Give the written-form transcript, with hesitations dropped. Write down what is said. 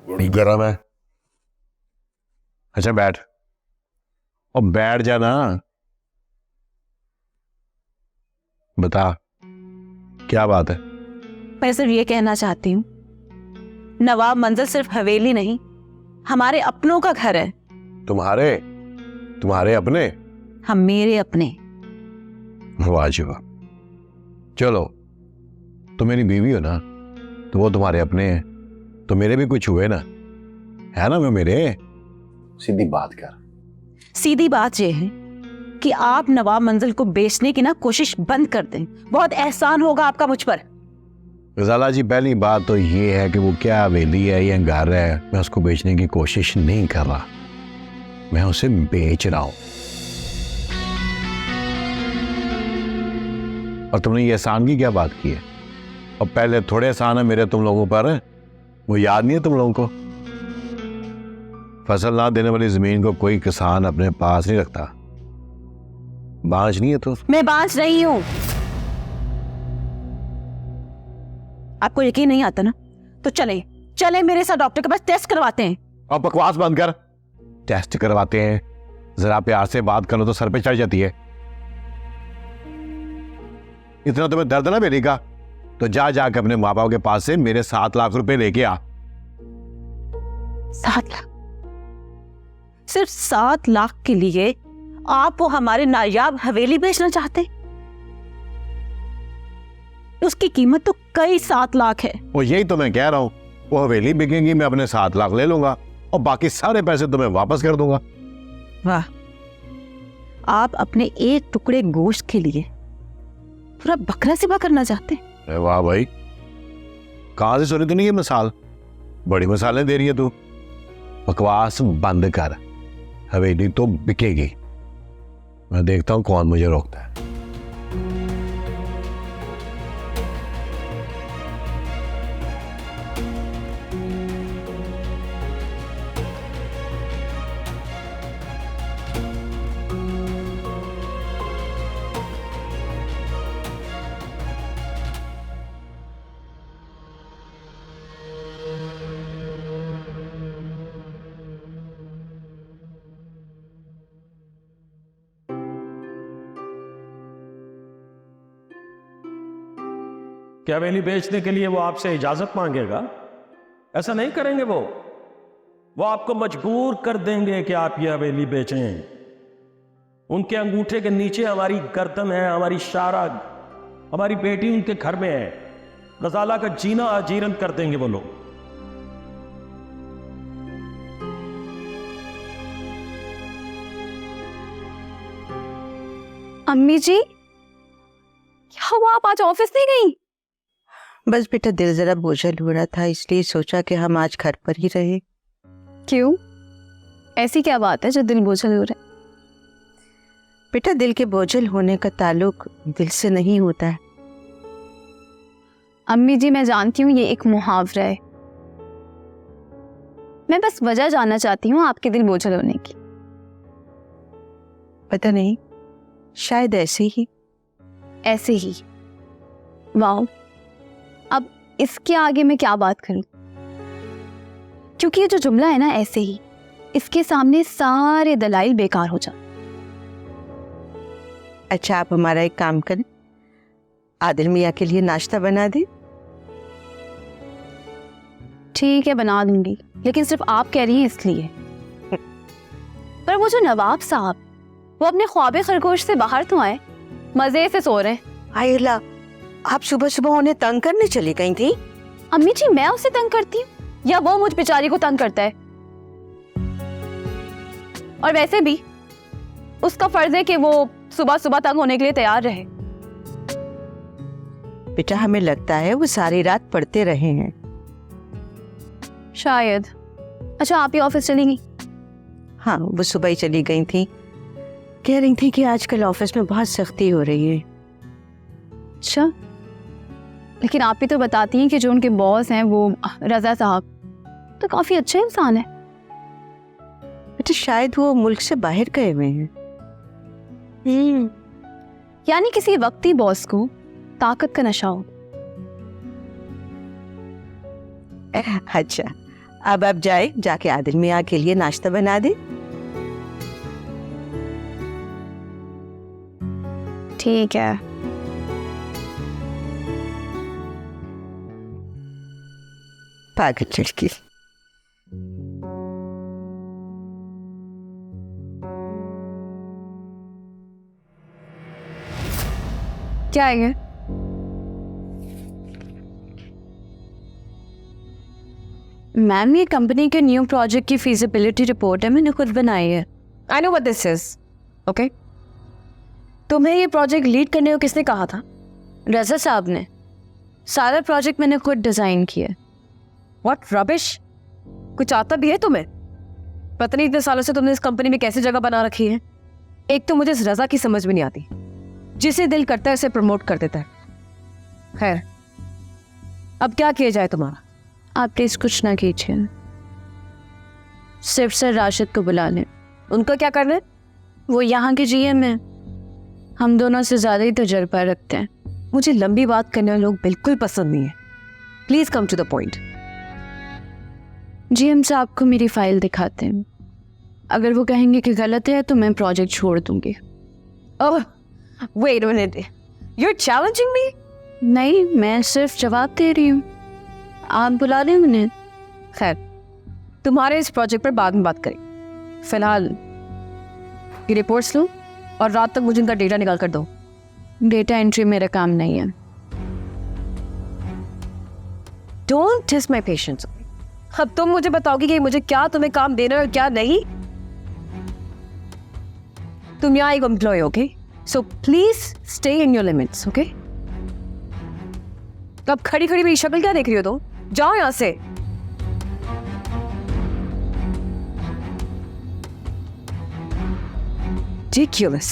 बड़ी गर्म है। अच्छा बैठ, और बैठ जाना। बता क्या बात है। मैं सिर्फ ये कहना चाहती हूँ, नवाब मंजिल सिर्फ हवेली नहीं, हमारे अपनों का घर है। तुम्हारे अपने? हम मेरे अपने। वाह जी वाह। चलो, तुम मेरी बीवी हो ना, तो वो तुम्हारे अपने हैं, तो मेरे भी कुछ हुए ना, है ना? मैं मेरे। सीधी बात कर। सीधी बात यह है कि आप नवाब मंजिल को बेचने की ना कोशिश बंद कर दें, बहुत एहसान होगा आपका मुझ पर। गजाला जी, पहली बात तो ये है कि वो क्या हवेली है या घर है, मैं उसको बेचने की कोशिश नहीं कर रहा, मैं उसे बेच रहा हूं। और तुमने ये एहसान की क्या बात की है? और पहले थोड़े एहसान है मेरे तुम लोगों पर, वो याद नहीं है तुम लोगों को? फसल ना देने वाली जमीन को कोई किसान अपने पास नहीं रखता। बांझ नहीं है तो? मैं बांझ नहीं हूं। आपको यकीन नहीं आता ना, तो चले मेरे साथ डॉक्टर के पास, टेस्ट करवाते हैं। और बकवास बंद कर। टेस्ट करवाते हैं? जरा प्यार से बात करो तो सर पे चढ़ जाती है। इतना तुम्हें दर्द ना बेटी का, तो जाके अपने माँ बाप के पास से मेरे 7 लाख रुपए लेके आ। 7 लाख? सिर्फ 7 लाख के लिए आप वो हमारे नायाब हवेली बेचना चाहते? उसकी कीमत तो कई 7 लाख है। वो यही तो मैं कह रहा हूं, वो हवेली बिकेगी, मैं अपने 7 लाख ले लूंगा और बाकी सारे पैसे तुम्हें वापस कर दूंगा। वाह, आप अपने एक टुकड़े गोश्त के लिए पूरा बकरा ज़िबा करना चाहते हैं? वाह भाई, कहां से सुनी तूने ये मिसाल? बड़ी मिसालें दे रही है तू। बकवास बंद कर, हवेली तो बिकेगी। मैं देखता हूं कौन मुझे रोकता है। क्या हवेली बेचने के लिए वो आपसे इजाजत मांगेगा? ऐसा नहीं करेंगे वो आपको मजबूर कर देंगे कि आप ये हवेली बेचें। उनके अंगूठे के नीचे हमारी गर्दन है, हमारी शारग, हमारी बेटी उनके घर में है। गजाला का जीना अजीरन कर देंगे वो लोग। अम्मी जी, क्या हुआ, आप आज ऑफिस नहीं गई? बस बेटा, दिल जरा बोझल हो रहा था, इसलिए सोचा कि हम आज घर पर ही रहे। क्यों, ऐसी क्या बात है जो दिल बोझल हो रहा है? बेटा, दिल के बोझल होने का ताल्लुक दिल से नहीं होता है। अम्मी जी, मैं जानती हूँ ये एक मुहावरा है, मैं बस वजह जानना चाहती हूँ आपके दिल बोझल होने की। पता नहीं, शायद ऐसे ही। ऐसे ही? वाह, अब इसके आगे मैं क्या बात करूं? क्योंकि ये जो जुमला है ना, ऐसे ही, इसके सामने सारे दलाइल बेकार हो जाते। अच्छा, आप हमारा एक काम करें, आदिल मियाँ के लिए नाश्ता बना दें। ठीक है, बना दूंगी, लेकिन सिर्फ आप कह रही हैं इसलिए। पर वो जो नवाब साहब, वो अपने ख्वाबे खरगोश से बाहर तो आए, मजे से सो रहे हैं। आयला, आप सुबह सुबह उन्हें तंग करने चली गई थी? अम्मी जी, मैं उसे तंग करती हूँ या वो मुझ बेचारी को तंग करता है? और वैसे भी उसका फर्ज है कि वो सुबह सुबह तंग होने के लिए तैयार रहे। बेटा, हमें लगता है वो सारी रात पढ़ते रहे हैं। शायद। अच्छा, आप ही ऑफिस चली गई? हाँ, वो सुबह ही चली गई थी, कह रही थी कि आजकल ऑफिस में बहुत सख्ती हो रही है। अच्छा, लेकिन आप भी तो बताती हैं कि जो उनके बॉस हैं वो रजा साहब तो काफी अच्छे इंसान है। बेटा, शायद वो मुल्क से बाहर गए हुए हैं। यानी किसी वक्ती बॉस को ताकत का नशा हो। अच्छा, अब आप जाके आदिल मियाँ के लिए नाश्ता बना दे। ठीक है। पागल लड़की। क्या है ये? मैम, ये कंपनी के न्यू प्रोजेक्ट की फीजिबिलिटी रिपोर्ट है, मैंने खुद बनाई है। I know what this is. Okay, तुम्हें ये प्रोजेक्ट लीड करने को किसने कहा था? रजा साहब ने। सारा प्रोजेक्ट मैंने खुद डिजाइन किया। What rubbish! कुछ आता भी है तुम्हें? पता नहीं इतने सालों से तुमने इस कंपनी में कैसे जगह बना रखी है। एक तो मुझे इस रजा की समझ में नहीं आती, जिसे दिल करता है उसे प्रमोट कर देता है। खैर, अब क्या किया जाए तुम्हारा? आप प्लीज कुछ ना कीजिए, सिर्फ सर राशिद को बुला लें। उनका क्या करना है? वो यहाँ के जीएम है, हम दोनों से ज्यादा ही तजर्बा रखते हैं। मुझे लंबी बात करने वाले लोग बिल्कुल पसंद नहीं है। Please come to the point. GM साहब को मेरी फाइल दिखाते हैं, अगर वो कहेंगे कि गलत है तो मैं प्रोजेक्ट छोड़ दूंगी। Oh, wait a minute, you are challenging me? नहीं, मैं सिर्फ जवाब दे रही हूँ, आप बुला लें उन्हें। खैर, तुम्हारे इस प्रोजेक्ट पर बाद में बात करें। फिलहाल ये रिपोर्ट्स लो और रात तक मुझे इनका डेटा निकाल कर दो। डेटा एंट्री मेरा काम नहीं है। Don't test my patience. अब तुम मुझे बताओगी कि मुझे क्या तुम्हें काम देना है और क्या नहीं। तुम यहाँ एक एम्प्लॉय हो, okay? So please stay in your limits, okay? अब खड़ी खड़ी मेरी शक्ल क्या देख रही हो तुम? जाओ यहाँ से। Ridiculous.